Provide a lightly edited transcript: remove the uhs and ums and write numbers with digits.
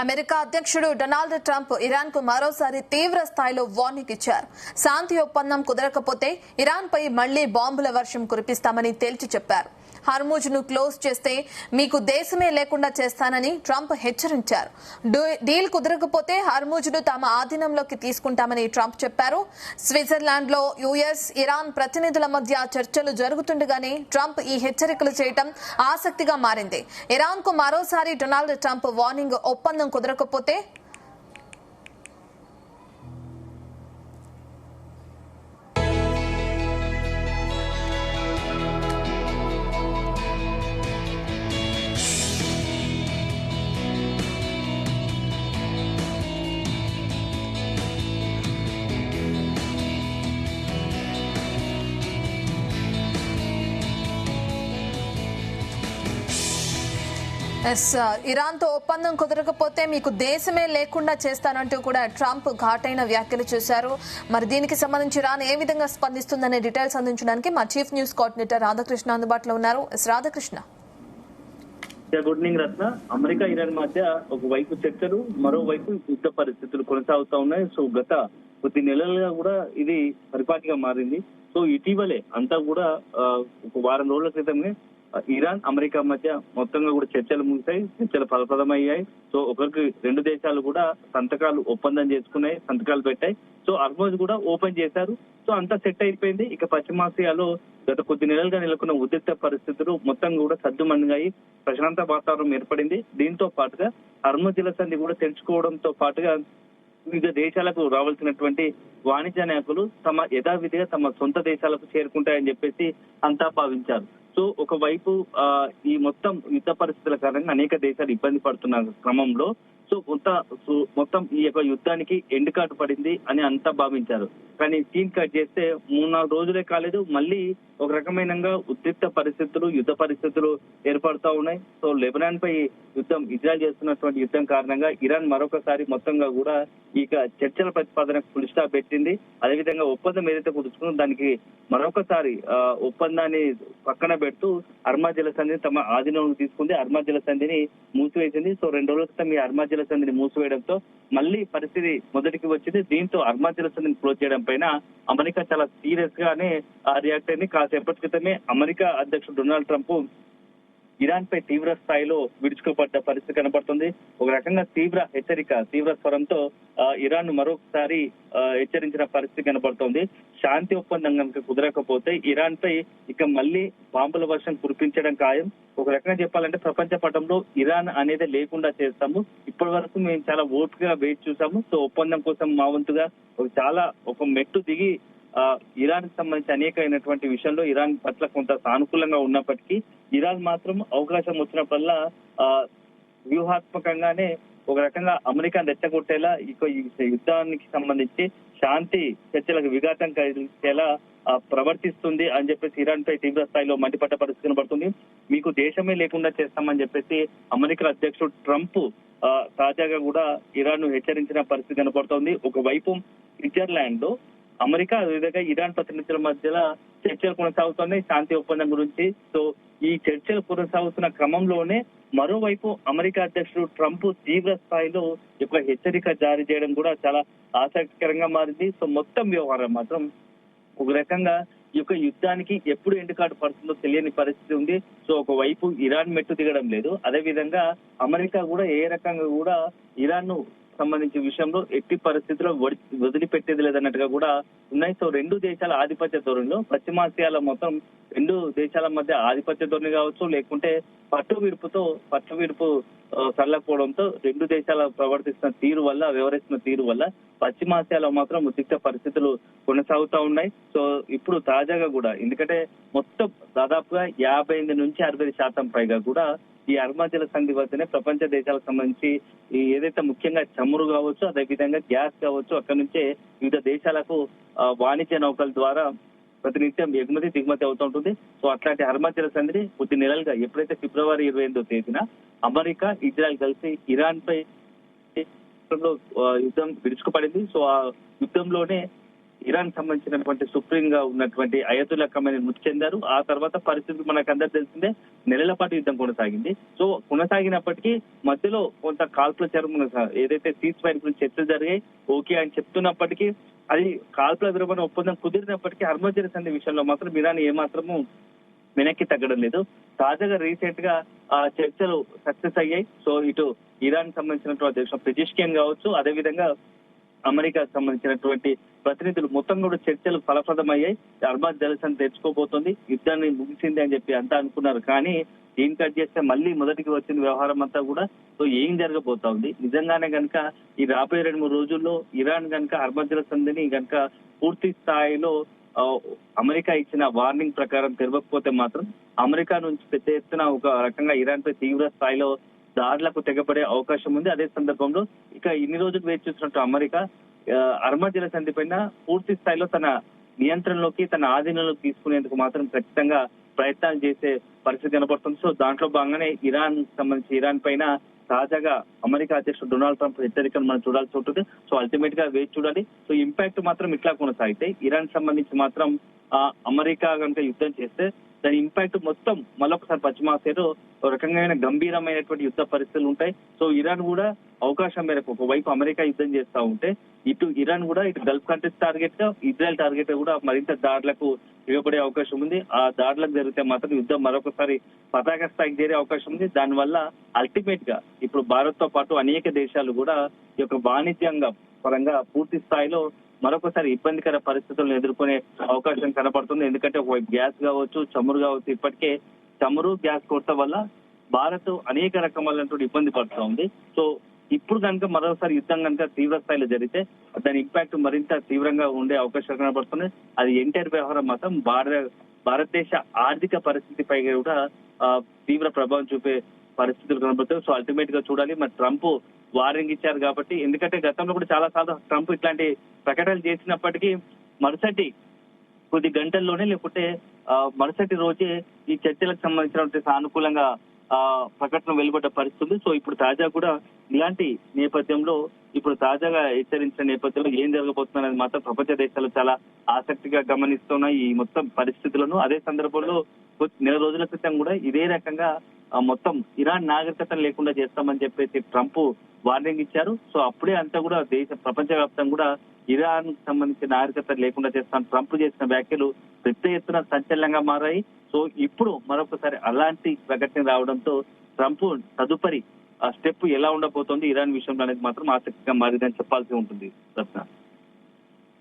America అధ్యక్షుడు Donald Trump Iran కు మరోసారి తీవ్ర స్థాయిలో వార్నింగ్ ఇచ్చారు. శాంతి ఒప్పందం కుదరకపోతే ఇరాన్ పై మళ్లీ బాంబుల వర్షం కురిపిస్తామని తేల్చి చెప్పారు. హర్ముజ్ ను క్లోజ్ చేస్తే మీకు దేశమే లేకుండా చేస్తానని ట్రంప్ హెచ్చరించారు. డీల్ కుదరకపోతే హర్ముజ్ ను తమ ఆధీనంలోకి తీసుకుంటామని ట్రంప్ చెప్పారు. స్విట్జర్లాండ్ లో యుఎస్, ఇరాన్ ప్రతినిధుల మధ్య చర్చలు జరుగుతుండగానే ట్రంప్ ఈ హెచ్చరికలు చేయడం ఆసక్తిగా మారింది. ఇరాన్ కు మరోసారి డొనాల్డ్ ట్రంప్ వార్నింగ్. ఒప్పందం కుదరకపోతే ఇరాన్ తో ఒప్పందం కుదరకపోతే మీకు దేశమే లేకుండా చేస్తానంటూ కూడా ట్రంప్ ఘాటైన వ్యాఖ్యలు చేశారు. మరి దీనికి సంబంధించి ఇరాన్ ఏ విధంగా స్పందిస్తుందనే డీటెయిల్స్ అందించడానికి మా చీఫ్ న్యూస్ కోఆర్డినేటర్ రాధాకృష్ణ అందుబాటులో ఉన్నారు. రాధాకృష్ణ, గుడ్ ఈవినింగ్ రత్న. అమెరికా ఇరాన్ మధ్య ఒకవైపు చర్చలు, మరోవైపు యుద్ధ పరిస్థితులు కొనసాగుతా ఉన్నాయి. సో గత కొద్ది నెలలుగా కూడా ఇది పరిపాటిగా మారింది. సో ఇటీవలే అంతా కూడా ఒక వారం రోజుల క్రితమే ఇరాన్ అమెరికా మధ్య మొత్తంగా కూడా చర్చలు ముగిశాయి, చర్చలు ఫలప్రదమయ్యాయి. సో ఒకరికి రెండు దేశాలు కూడా సంతకాలు ఒప్పందం చేసుకున్నాయి, సంతకాలు పెట్టాయి. సో హర్ముజ్ కూడా ఓపెన్ చేశారు. సో అంతా సెట్ అయిపోయింది. ఇక పశ్చిమాసియాలో గత కొద్ది నెలలుగా నెలకొన్న ఉద్రిక్త పరిస్థితులు మొత్తం కూడా సద్దుమణిగాయి, ప్రశాంత వాతావరణం ఏర్పడింది. దీంతో పాటుగా హర్ముజ్ జలసంధి కూడా తెరుచుకోవడంతో పాటుగా వివిధ దేశాలకు రావాల్సినటువంటి వాణిజ్య నాయకులు తమ యథావిధిగా తమ సొంత దేశాలకు చేరుకుంటాయని చెప్పేసి అంతా భావించారు. సో ఒకవైపు ఈ మొత్తం యుద్ధ పరిస్థితుల కారణంగా అనేక దేశాలు ఇబ్బంది పడుతున్న క్రమంలో మొత్తం ఈ యొక్క యుద్ధానికి ఎండ్ కార్డు పడింది అని అంతా భావించారు. కానీ సీన్ కట్ చేస్తే 3-4 రోజులే కాలేదు, మళ్ళీ ఒక రకమైన ఉద్రిక్త పరిస్థితులు, యుద్ధ పరిస్థితులు ఏర్పడుతూ ఉన్నాయి. సో లెబనాన్ పై యుద్ధం, ఇజ్రాయెల్ చేస్తున్నటువంటి యుద్ధం కారణంగా ఇరాన్ మరొకసారి మొత్తంగా కూడా ఇక చర్చల ప్రతిపాదనకు ఫుల్ స్టాప్ పెట్టింది. అదేవిధంగా ఒప్పందం ఏదైతే కుదుర్చుకుందో దానికి మరొకసారి ఒప్పందాన్ని పక్కన పెడుతూ హర్ముజ్ జలసంధిని తమ ఆధీనంలోకి తీసుకుంది, హర్ముజ్ జలసంధిని మూసివేసింది. సో 2 రోజుల క్రితం ఈ హర్ముజ్ జలసంధిని మూసివేయడంతో మళ్ళీ పరిస్థితి మొదటికి వచ్చింది. దీంతో హర్ముజ్ జలసంధిని క్లోజ్ చేయడం పైన అమెరికా చాలా సీరియస్ గానే రియాక్ట్ అయింది. కాసేపటి క్రితమే అమెరికా అధ్యక్షుడు డొనాల్డ్ ట్రంప్ ఇరాన్ పై తీవ్ర స్థాయిలో విడుచుకోబడ్డ పరిస్థితి కనబడుతుంది. ఒక రకంగా తీవ్ర స్వరంతో ఇరాన్ మరొకసారి హెచ్చరించిన పరిస్థితి కనబడుతోంది. శాంతి ఒప్పందం కనుక కుదరకపోతే ఇరాన్ పై ఇక మళ్ళీ బాంబుల వర్షం కురిపించడం ఖాయం. ఒక రకంగా చెప్పాలంటే ప్రపంచ పటంలో ఇరాన్ అనేది లేకుండా చేస్తాము. ఇప్పటి వరకు మేము చాలా ఓట్గా వెయిట్ చూసాము. సో ఒప్పందం కోసం మా వంతుగా ఒక మెట్టు దిగి ఇరాన్ కి సంబంధించి అనేకమైనటువంటి విషయంలో ఇరాన్ పట్ల కొంత సానుకూలంగా ఉన్నప్పటికీ ఇరాన్ మాత్రం అవకాశం వచ్చినప్పుడల్లా వ్యూహాత్మకంగానే ఒక రకంగా అమెరికాను రెచ్చగొట్టేలా ఈ యుద్ధానికి సంబంధించి శాంతి చర్చలకు విఘాతం కలిగేలా ప్రవర్తిస్తుంది అని చెప్పేసి ఇరాన్ పై తీవ్ర స్థాయిలో మండిపడ్డ పరిస్థితి కనబడుతుంది. మీకు దేశమే లేకుండా చేస్తామని చెప్పేసి అమెరికా అధ్యక్షుడు ట్రంప్ తాజాగా కూడా ఇరాన్ ను హెచ్చరించిన పరిస్థితి కనబడుతోంది. ఒకవైపు స్విట్జర్లాండ్ లో అమెరికా అదేవిధంగా ఇరాన్ ప్రతినిధుల మధ్యలో చర్చలు కొనసాగుతున్నాయి శాంతి ఒప్పందం గురించి. సో ఈ చర్చలు కొనసాగుతున్న క్రమంలోనే మరోవైపు అమెరికా అధ్యక్షుడు ట్రంప్ తీవ్ర స్థాయిలో ఒక హెచ్చరిక జారీ చేయడం కూడా చాలా ఆసక్తికరంగా మారింది. సో మొత్తం వ్యవహారం మాత్రం ఒక రకంగా ఈ యొక్క యుద్ధానికి ఎప్పుడు ఎండ్ కార్డు పడుతుందో తెలియని పరిస్థితి ఉంది. సో ఒకవైపు ఇరాన్ మెట్టు దిగడం లేదు, అదేవిధంగా అమెరికా కూడా ఏ రకంగా కూడా ఇరాన్ ను సంబంధించిన విషయంలో ఎట్టి పరిస్థితుల్లో వదిలిపెట్టేది లేదన్నట్టుగా కూడా ఉన్నాయి. సో 2 దేశాల ఆధిపత్య ధోరణిలో పశ్చిమాసియాలో మొత్తం 2 దేశాల మధ్య ఆధిపత్య ధోరణి కావచ్చు, లేకుంటే పట్టు విడుపు సరళకపోవడంతో 2 దేశాల వ్యవహరిస్తున్న తీరు వల్ల పశ్చిమాసియాలో మాత్రం ఉద్రిక్త పరిస్థితులు కొనసాగుతూ ఉన్నాయి. సో ఇప్పుడు తాజాగా కూడా ఎందుకంటే మొత్తం దాదాపుగా 58-60% పైగా కూడా ఈ హర్ముజ్ జలసంధి వద్దనే ప్రపంచ దేశాలకు సంబంధించి ఏదైతే ముఖ్యంగా చమురు కావచ్చు, అదేవిధంగా గ్యాస్ కావచ్చు, అక్కడి నుంచే వివిధ దేశాలకు వాణిజ్య నౌకల ద్వారా ప్రతినిత్యం ఎగుమతి దిగుమతి అవుతూ ఉంటుంది. సో అట్లాంటి హర్ముజ్ జలసంధిని కొద్ది నెలలుగా ఎప్పుడైతే ఫిబ్రవరి 28వ తేదీన అమెరికా, ఇజ్రాయెల్ కలిసి ఇరాన్ పై యుద్ధం విడుచుకుపడింది. సో ఆ యుద్ధంలోనే ఇరాన్ సంబంధించినటువంటి సుప్రీం గా ఉన్నటువంటి అయతుల్లా ఖమేనీ మృతి చెందారు. ఆ తర్వాత పరిస్థితి మనకు అందరు తెలిసిందే, నెలల పాటు యుద్ధం కొనసాగింది. సో కొనసాగినప్పటికీ మధ్యలో కొంత కాల్పుల చర్మ ఏదైతే సీజ్ ఫైర్ గురించి చర్చలు జరిగాయి, ఓకే అని చెప్తున్నప్పటికీ అది కాల్పుల విరమణ ఒప్పందం కుదిరినప్పటికీ హర్మజ్ సంధి విషయంలో మాత్రం ఇరాన్ ఏమాత్రము వెనక్కి తగ్గడం లేదు. తాజాగా రీసెంట్ గా ఆ చర్చలు సక్సెస్ అయ్యాయి. సో ఇటు ఇరాన్ సంబంధించినటువంటి అధ్యక్షుడు పెజిష్కియన్ కావచ్చు, అదేవిధంగా అమెరికాకు సంబంధించినటువంటి ప్రతినిధులు మొత్తం కూడా చర్చలు ఫలప్రదమయ్యాయి. హర్మజ్ జలసంధి తెచ్చుకోబోతోంది, యుద్ధాన్ని ముగిసింది అని చెప్పి అంతా అనుకున్నారు. కానీ ఏం కట్ చేస్తే మళ్ళీ మొదటికి వచ్చిన వ్యవహారం అంతా కూడా సో ఏం జరగబోతా ఉంది. నిజంగానే కనుక ఈ రాబోయే 2-3 రోజుల్లో ఇరాన్ కనుక హర్మజ్ జలసంధిని కనుక పూర్తి స్థాయిలో అమెరికా ఇచ్చిన వార్నింగ్ ప్రకారం తెరవకపోతే మాత్రం అమెరికా నుంచి పెద్ద ఎత్తున ఒక రకంగా ఇరాన్ పై తీవ్ర స్థాయిలో దాడులకు తెగపడే అవకాశం ఉంది. అదే సందర్భంలో ఇక ఇన్ని రోజులు వేచి చూసినట్టు అమెరికా హర్మజ్ జలసంధి పైన పూర్తి స్థాయిలో తన నియంత్రణలోకి తన ఆధీనంలోకి తీసుకునేందుకు మాత్రం ఖచ్చితంగా ప్రయత్నాలు చేసే పరిస్థితి కనబడుతుంది. సో దాంట్లో భాగంగానే ఇరాన్ పైన తాజాగా అమెరికా అధ్యక్షుడు డొనాల్డ్ ట్రంప్ హెచ్చరికను మనం చూడాల్సి ఉంటుంది. సో అల్టిమేట్ గా వేచి చూడాలి. సో ఇంపాక్ట్ మాత్రం ఇట్లా కొనసాగితే ఇరాన్ సంబంధించి మాత్రం అమెరికా కనుక యుద్ధం చేస్తే దాని ఇంపాక్ట్ మొత్తం మళ్ళొకసారి పశ్చిమాసియాలో ఒక రకంగా గంభీరమైనటువంటి యుద్ధ పరిస్థితులు ఉంటాయి. సో ఇరాన్ కూడా అవకాశం మేరకు ఒకవైపు అమెరికా యుద్ధం చేస్తా ఉంటే ఇటు ఇరాన్ కూడా ఇటు గల్ఫ్ కంట్రీస్ టార్గెట్ గా ఇజ్రాయెల్ టార్గెట్ కూడా మరింత దాడులకు ఇవ్వబడే అవకాశం ఉంది. ఆ దాడులకు జరిగితే మాత్రం యుద్ధం మరొకసారి పతాక స్థాయికి చేరే అవకాశం ఉంది. దానివల్ల అల్టిమేట్ గా ఇప్పుడు భారత్ తో పాటు అనేక దేశాలు కూడా ఈ యొక్క వాణిజ్యంగా పరంగా పూర్తి స్థాయిలో మరొకసారి ఇబ్బందికర పరిస్థితులను ఎదుర్కొనే అవకాశం కనబడుతుంది. ఎందుకంటే ఒకవైపు గ్యాస్ కావచ్చు, చమురు కావచ్చు, ఇప్పటికే చమురు గ్యాస్ కొరత వల్ల భారత్ అనేక రకమైనటువంటి ఇబ్బంది పడుతూ ఉంది. సో ఇప్పుడు కనుక మరోసారి యుద్ధం కనుక తీవ్ర స్థాయిలో జరిగితే దాని ఇంపాక్ట్ మరింత తీవ్రంగా ఉండే అవకాశం కనబడుతుంది. అది ఎంటైర్ వ్యవహారం మాత్రం భారతదేశ ఆర్థిక పరిస్థితిపై కూడా తీవ్ర ప్రభావం చూపే పరిస్థితులు కనబడుతాయి. సో అల్టిమేట్ గా చూడాలి. మరి ట్రంప్ వార్నింగ్ ఇచ్చారు కాబట్టి, ఎందుకంటే గతంలో కూడా చాలా సార్లు ట్రంప్ ఇట్లాంటి ప్రకటనలు చేసినప్పటికీ మరుసటి కొద్ది గంటల్లోనే లేకుంటే మరుసటి రోజే ఈ చర్చలకు సంబంధించినటువంటి సానుకూలంగా ప్రకటన వెలువడ్డ పరిస్థితి. సో ఇప్పుడు తాజా కూడా ఇలాంటి నేపథ్యంలో ఇప్పుడు తాజాగా హెచ్చరించిన నేపథ్యంలో ఏం జరగబోతుందనేది మాత్రం ప్రపంచ దేశాలు చాలా ఆసక్తిగా గమనిస్తున్నాయి ఈ మొత్తం పరిస్థితులను. అదే సందర్భంలో నెల రోజుల క్రితం కూడా ఇదే రకంగా మొత్తం ఇరాన్ నాగరికతను లేకుండా చేస్తామని చెప్పేసి ట్రంప్ వార్నింగ్ ఇచ్చారు. సో అప్పుడే అంతా కూడా ప్రపంచ వ్యాప్తంగా కూడా ఇరాన్ సంబంధించిన నాగరికత లేకుండా చేస్తాను ట్రంప్ చేసిన వ్యాఖ్యలు పెద్ద ఎత్తున సంచలనంగా మారాయి. సో ఇప్పుడు మరొకసారి అలాంటి ప్రకటన రావడంతో ట్రంప్ తదుపరి స్టెప్ ఎలా ఉండబోతోంది ఇరాన్ విషయంలో అనేది మాత్రం ఆసక్తిగా మారిందని చెప్పాల్సి ఉంటుంది రత్న.